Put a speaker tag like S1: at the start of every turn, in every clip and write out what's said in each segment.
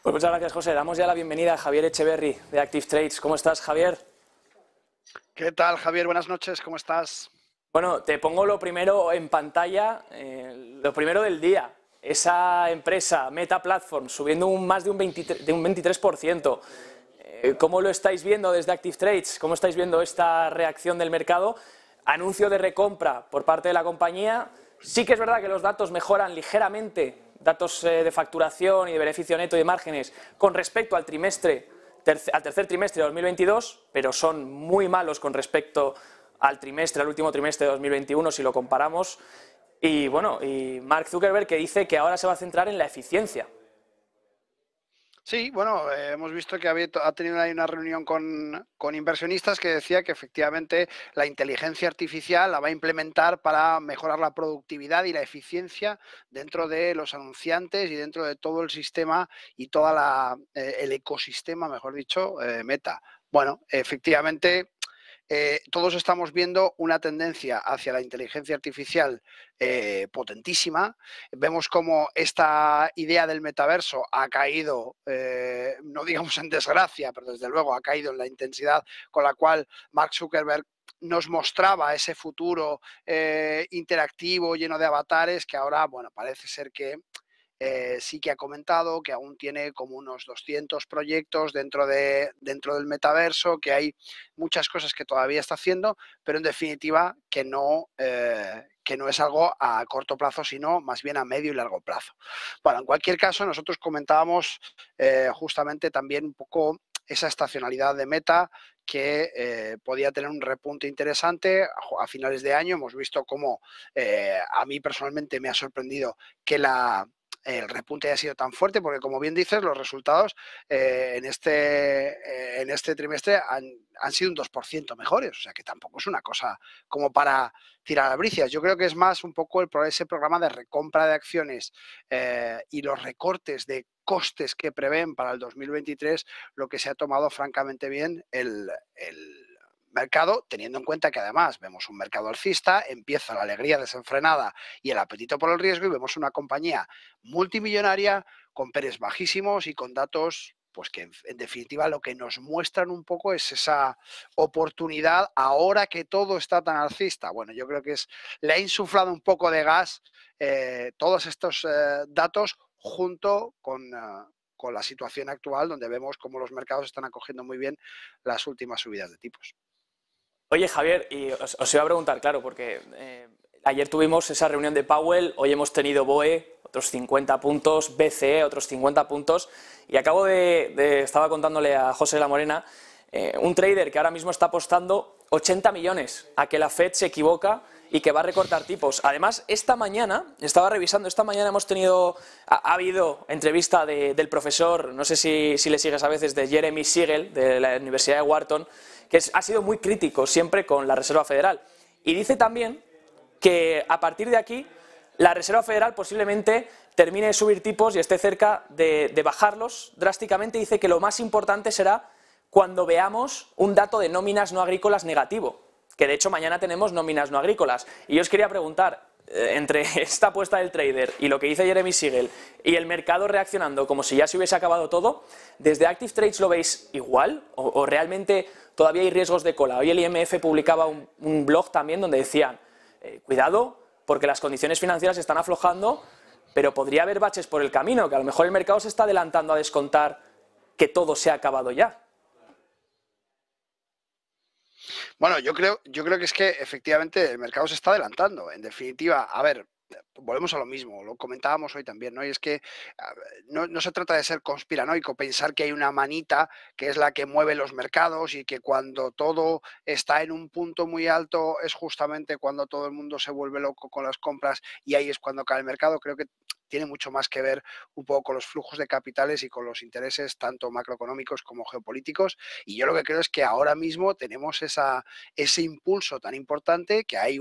S1: Pues muchas gracias, José. Damos ya la bienvenida a Javier Echeverry de Active Trades. ¿Cómo estás, Javier?
S2: ¿Qué tal, Javier? Buenas noches, ¿cómo estás?
S1: Bueno, te pongo lo primero en pantalla, lo primero del día. Esa empresa, Meta Platforms, subiendo más de un 23%. ¿Cómo lo estáis viendo desde Active Trades? ¿Cómo estáis viendo esta reacción del mercado? Anuncio de recompra por parte de la compañía. Sí que es verdad que los datos mejoran ligeramente, datos de facturación y de beneficio neto y de márgenes, con respecto al tercer trimestre de 2022, pero son muy malos con respecto al último trimestre de 2021 si lo comparamos. Y bueno, y Mark Zuckerberg que dice que ahora se va a centrar en la eficiencia.
S2: Sí, bueno, hemos visto que ha tenido ahí una reunión con inversionistas que decía que efectivamente la inteligencia artificial la va a implementar para mejorar la productividad y la eficiencia dentro de los anunciantes y dentro de todo el sistema y todo el ecosistema, mejor dicho, Meta. Bueno, efectivamente, todos estamos viendo una tendencia hacia la inteligencia artificial potentísima. Vemos cómo esta idea del metaverso ha caído, no digamos en desgracia, pero desde luego ha caído en la intensidad con la cual Mark Zuckerberg nos mostraba ese futuro interactivo, lleno de avatares, que ahora, bueno, parece ser que sí que ha comentado que aún tiene como unos 200 proyectos dentro del metaverso, que hay muchas cosas que todavía está haciendo, pero en definitiva que no es algo a corto plazo, sino más bien a medio y largo plazo. Bueno, en cualquier caso, nosotros comentábamos justamente también un poco esa estacionalidad de Meta que podía tener un repunte interesante a finales de año. Hemos visto cómo a mí personalmente me ha sorprendido que el repunte haya sido tan fuerte, porque como bien dices, los resultados en este trimestre han sido un 2% mejores, o sea que tampoco es una cosa como para tirar albricias. Yo creo que es más un poco ese programa de recompra de acciones y los recortes de costes que prevén para el 2023, lo que se ha tomado francamente bien el mercado, teniendo en cuenta que además vemos un mercado alcista, empieza la alegría desenfrenada y el apetito por el riesgo y vemos una compañía multimillonaria con PERs bajísimos y con datos pues que en definitiva lo que nos muestran un poco es esa oportunidad ahora que todo está tan alcista. Bueno, yo creo que le ha insuflado un poco de gas todos estos datos junto con la situación actual donde vemos cómo los mercados están acogiendo muy bien las últimas subidas de tipos.
S1: Oye, Javier, y os iba a preguntar, claro, porque ayer tuvimos esa reunión de Powell, hoy hemos tenido BOE, otros 50 puntos, BCE, otros 50 puntos, y estaba contándole a José La Morena, un trader que ahora mismo está apostando 80 millones a que la Fed se equivoca y que va a recortar tipos. Además, esta mañana ha habido entrevista del profesor, no sé si le sigues a veces, de Jeremy Siegel, de la Universidad de Wharton, que ha sido muy crítico siempre con la Reserva Federal. Y dice también que a partir de aquí la Reserva Federal posiblemente termine de subir tipos y esté cerca de bajarlos drásticamente. Dice que lo más importante será cuando veamos un dato de nóminas no agrícolas negativo, que de hecho mañana tenemos nóminas no agrícolas. Y yo os quería preguntar, entre esta apuesta del trader y lo que dice Jeremy Siegel y el mercado reaccionando como si ya se hubiese acabado todo, ¿desde Active Trades lo veis igual o realmente todavía hay riesgos de cola? Hoy el IMF publicaba un blog también donde decían, cuidado porque las condiciones financieras están aflojando, pero podría haber baches por el camino, que a lo mejor el mercado se está adelantando a descontar que todo se ha acabado ya.
S2: Bueno, yo creo que es que efectivamente el mercado se está adelantando. En definitiva, a ver, volvemos a lo mismo, lo comentábamos hoy también, ¿no? Y es que no se trata de ser conspiranoico, pensar que hay una manita que es la que mueve los mercados y que cuando todo está en un punto muy alto es justamente cuando todo el mundo se vuelve loco con las compras y ahí es cuando cae el mercado. Creo que tiene mucho más que ver un poco con los flujos de capitales y con los intereses tanto macroeconómicos como geopolíticos. Y yo lo que creo es que ahora mismo tenemos ese impulso tan importante que hay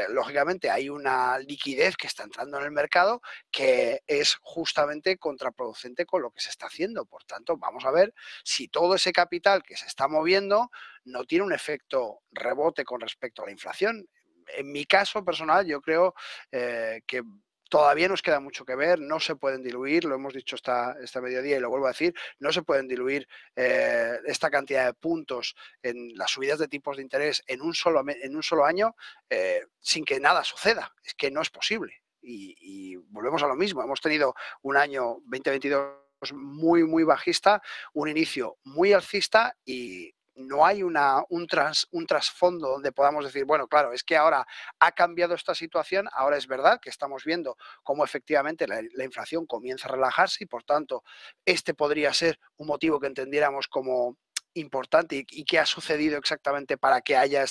S2: lógicamente hay una liquidez que está entrando en el mercado que es justamente contraproducente con lo que se está haciendo. Por tanto, vamos a ver si todo ese capital que se está moviendo no tiene un efecto rebote con respecto a la inflación. En mi caso personal, yo creo que Todavía nos queda mucho que ver, no se pueden diluir, lo hemos dicho esta mediodía y lo vuelvo a decir, no se pueden diluir esta cantidad de puntos en las subidas de tipos de interés en un solo año sin que nada suceda. Es que no es posible. Y volvemos a lo mismo, hemos tenido un año 2022 muy, muy bajista, un inicio muy alcista y no hay un trasfondo donde podamos decir, bueno, claro, es que ahora ha cambiado esta situación, ahora es verdad que estamos viendo cómo efectivamente la inflación comienza a relajarse y por tanto este podría ser un motivo que entendiéramos como importante y qué ha sucedido exactamente para que haya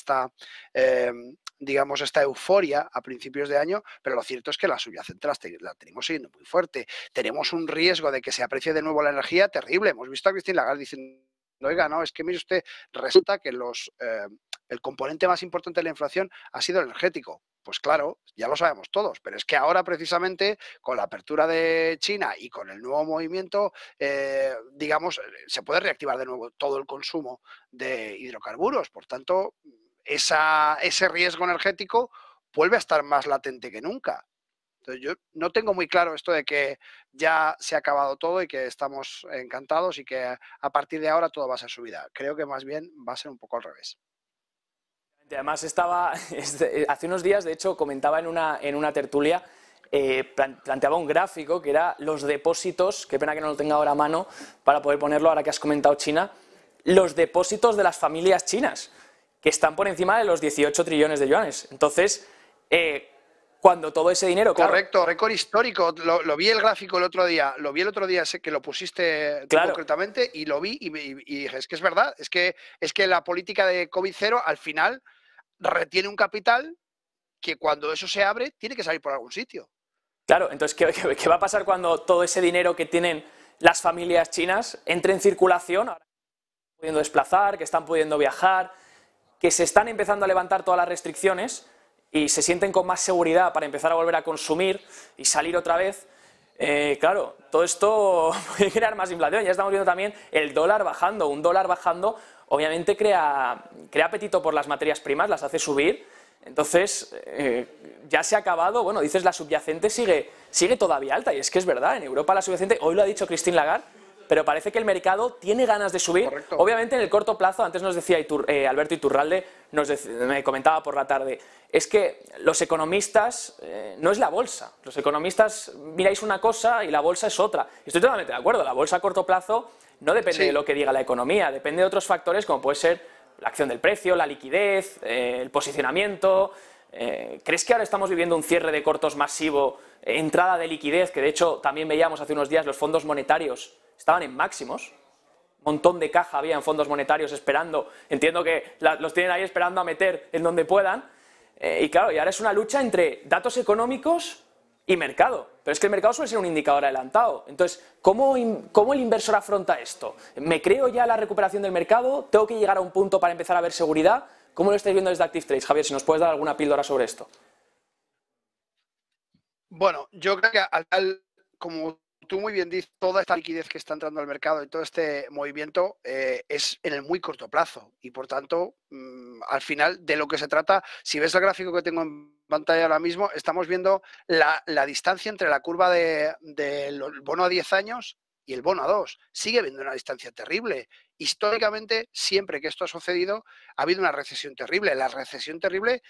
S2: digamos, esta euforia a principios de año, pero lo cierto es que la subyacente la tenemos siguiendo muy fuerte. Tenemos un riesgo de que se aprecie de nuevo la energía terrible. Hemos visto a Christine Lagarde diciendo, oiga, no, es que mire usted, resulta que el componente más importante de la inflación ha sido el energético. Pues claro, ya lo sabemos todos, pero es que ahora precisamente con la apertura de China y con el nuevo movimiento, digamos, se puede reactivar de nuevo todo el consumo de hidrocarburos. Por tanto, ese riesgo energético vuelve a estar más latente que nunca. Entonces yo no tengo muy claro esto de que ya se ha acabado todo y que estamos encantados y que a partir de ahora todo va a ser subida. Creo que más bien va a ser un poco al revés.
S1: Además hace unos días, de hecho, comentaba en una tertulia, planteaba un gráfico que era los depósitos, qué pena que no lo tenga ahora a mano para poder ponerlo ahora que has comentado China, los depósitos de las familias chinas, que están por encima de los 18 trillones de yuanes. Entonces, cuando todo ese dinero...
S2: Correcto, claro, récord histórico. Lo vi el gráfico el otro día. Sé que lo pusiste tú concretamente y lo vi y dije, es que es verdad, es que la política de COVID cero al final retiene un capital que cuando eso se abre tiene que salir por algún sitio.
S1: Claro, entonces, ¿qué va a pasar cuando todo ese dinero que tienen las familias chinas entre en circulación? Ahora que están pudiendo desplazar, que están pudiendo viajar, que se están empezando a levantar todas las restricciones y se sienten con más seguridad para empezar a volver a consumir y salir otra vez. Claro, todo esto puede crear más inflación. Ya estamos viendo también el dólar bajando. Un dólar bajando obviamente crea apetito por las materias primas, las hace subir. Entonces, ya se ha acabado, bueno, dices la subyacente sigue todavía alta, y es que es verdad, en Europa la subyacente, hoy lo ha dicho Christine Lagarde, pero parece que el mercado tiene ganas de subir.
S2: Correcto.
S1: Obviamente en el corto plazo, antes nos decía Alberto Iturralde, me comentaba por la tarde, es que los economistas, no es la bolsa, los economistas miráis una cosa y la bolsa es otra. Estoy totalmente de acuerdo, la bolsa a corto plazo no depende de lo que diga la economía, depende de otros factores como puede ser la acción del precio, la liquidez, el posicionamiento. ¿Crees que ahora estamos viviendo un cierre de cortos masivo, entrada de liquidez, que de hecho también veíamos hace unos días los fondos monetarios estaban en máximos? Un montón de caja había en fondos monetarios esperando, entiendo que los tienen ahí esperando a meter en donde puedan, y claro, y ahora es una lucha entre datos económicos y mercado, pero es que el mercado suele ser un indicador adelantado. Entonces, ¿cómo el inversor afronta esto? ¿Me creo ya la recuperación del mercado? ¿Tengo que llegar a un punto para empezar a ver seguridad? ¿Cómo lo estáis viendo desde Active Trades, Javier? Si nos puedes dar alguna píldora sobre esto.
S2: Bueno, yo creo que como tú muy bien dices, toda esta liquidez que está entrando al mercado y todo este movimiento es en el muy corto plazo y por tanto, al final de lo que se trata, si ves el gráfico que tengo en pantalla ahora mismo, estamos viendo la distancia entre la curva del bono a 10 años y el bono a 2. Sigue habiendo una distancia terrible. Históricamente, siempre que esto ha sucedido, ha habido una recesión terrible. La recesión terrible,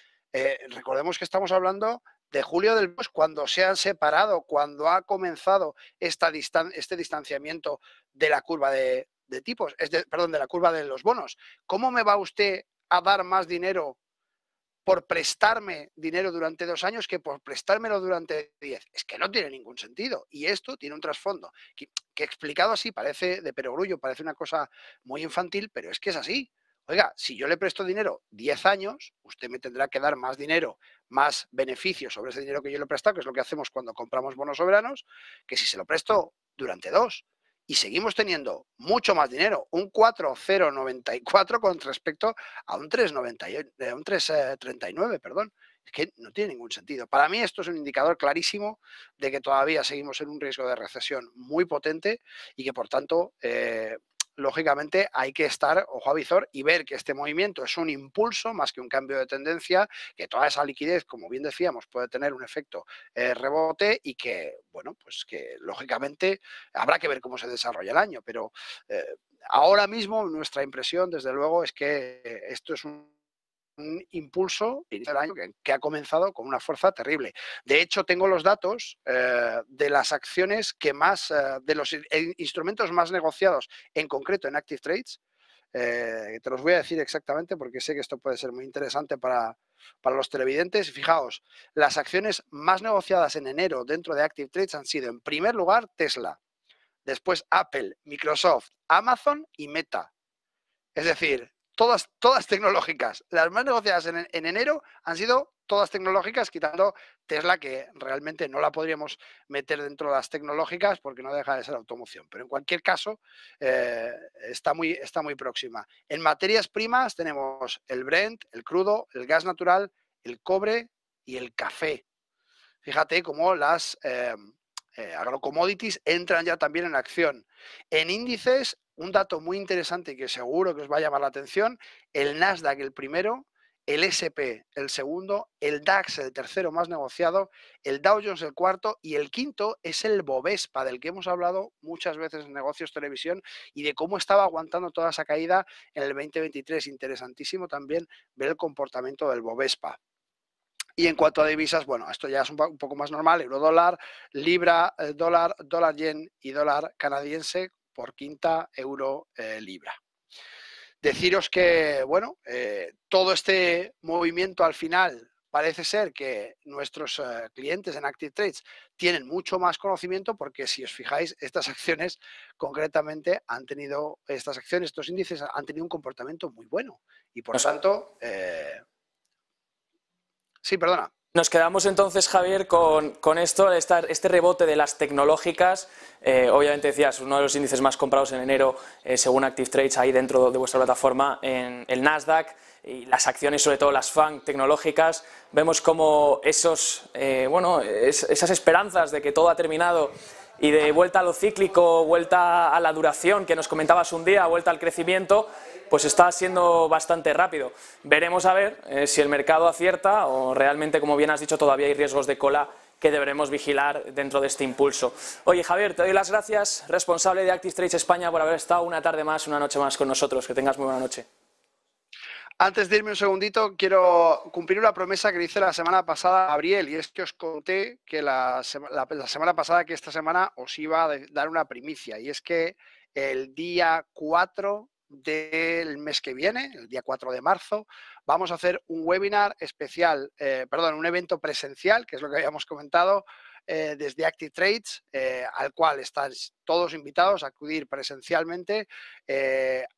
S2: recordemos que estamos hablando de julio del cuando se han separado, cuando ha comenzado este distanciamiento de la curva de tipos, perdón, de la curva de los bonos. ¿Cómo me va usted a dar más dinero por prestarme dinero durante 2 años que por prestármelo durante 10? Es que no tiene ningún sentido. Y esto tiene un trasfondo que explicado así parece de perogrullo, parece una cosa muy infantil, pero es que es así. Oiga, si yo le presto dinero 10 años, usted me tendrá que dar más dinero, más beneficios sobre ese dinero que yo le he prestado, que es lo que hacemos cuando compramos bonos soberanos, que si se lo presto durante 2. Y seguimos teniendo mucho más dinero, un 4,094 con respecto a un 3,39, perdón. Es que no tiene ningún sentido. Para mí esto es un indicador clarísimo de que todavía seguimos en un riesgo de recesión muy potente y que por tanto lógicamente hay que estar ojo a visor y ver que este movimiento es un impulso más que un cambio de tendencia, que toda esa liquidez, como bien decíamos, puede tener un efecto rebote y que, bueno, pues que lógicamente habrá que ver cómo se desarrolla el año, pero ahora mismo nuestra impresión, desde luego, es que esto es un impulso del año que ha comenzado con una fuerza terrible. De hecho, tengo los datos de las acciones que más, de los instrumentos más negociados, en concreto en Active Trades. Te los voy a decir exactamente porque sé que esto puede ser muy interesante para los televidentes. Fijaos, las acciones más negociadas en enero dentro de Active Trades han sido, en primer lugar, Tesla, después Apple, Microsoft, Amazon y Meta. Es decir, todas tecnológicas. Las más negociadas en enero han sido todas tecnológicas, quitando Tesla, que realmente no la podríamos meter dentro de las tecnológicas porque no deja de ser automoción. Pero en cualquier caso, está muy próxima. En materias primas tenemos el Brent, el crudo, el gas natural, el cobre y el café. Fíjate cómo las agrocommodities entran ya también en acción. En índices, un dato muy interesante que seguro que os va a llamar la atención, el Nasdaq el primero, el SP el segundo, el DAX el tercero más negociado, el Dow Jones el cuarto y el quinto es el Bovespa, del que hemos hablado muchas veces en Negocios Televisión y de cómo estaba aguantando toda esa caída en el 2023. Interesantísimo también ver el comportamiento del Bovespa. Y en cuanto a divisas, bueno, esto ya es un poco más normal, euro dólar, libra, dólar yen y dólar canadiense por quinta, euro libra. Deciros que, bueno, todo este movimiento al final parece ser que nuestros clientes en Active Trades tienen mucho más conocimiento porque si os fijáis, estas acciones concretamente han tenido, estos índices han tenido un comportamiento muy bueno y por tanto... Sí, perdona.
S1: Nos quedamos entonces, Javier, con esto, este rebote de las tecnológicas. Obviamente decías, uno de los índices más comprados en enero, según Active Trades, ahí dentro de vuestra plataforma, en el Nasdaq, y las acciones, sobre todo las FANG tecnológicas. Vemos como esas esperanzas de que todo ha terminado y de vuelta a lo cíclico, vuelta a la duración que nos comentabas un día, vuelta al crecimiento, pues está siendo bastante rápido. Veremos a ver si el mercado acierta o realmente, como bien has dicho, todavía hay riesgos de cola que deberemos vigilar dentro de este impulso. Oye, Javier, te doy las gracias, responsable de Active Trades España, por haber estado una tarde más, una noche más con nosotros. Que tengas muy buena noche.
S2: Antes de irme un segundito, quiero cumplir una promesa que hice la semana pasada a Gabriel, y es que os conté que la semana pasada que esta semana os iba a dar una primicia, y es que el día 4 del mes que viene, el día 4 de marzo, vamos a hacer un webinar especial, un evento presencial, que es lo que habíamos comentado, desde Active Trades, al cual están todos invitados a acudir presencialmente.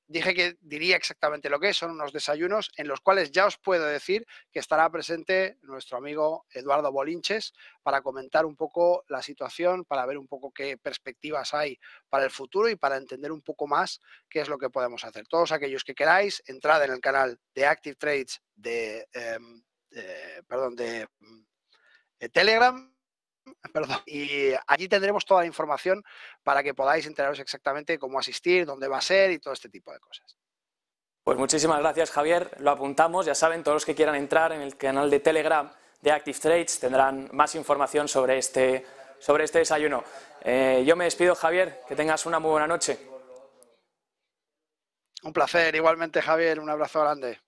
S2: Dije que diría exactamente lo que es, son unos desayunos en los cuales ya os puedo decir que estará presente nuestro amigo Eduardo Bolinches para comentar un poco la situación, para ver un poco qué perspectivas hay para el futuro y para entender un poco más qué es lo que podemos hacer. Todos aquellos que queráis, entrad en el canal de Active Trades de Telegram. Y allí tendremos toda la información para que podáis enteraros exactamente cómo asistir, dónde va a ser y todo este tipo de cosas.
S1: Pues muchísimas gracias, Javier. Lo apuntamos. Ya saben, todos los que quieran entrar en el canal de Telegram de Active Trades tendrán más información sobre este desayuno. Yo me despido, Javier. Que tengas una muy buena noche.
S2: Un placer. Igualmente, Javier. Un abrazo grande.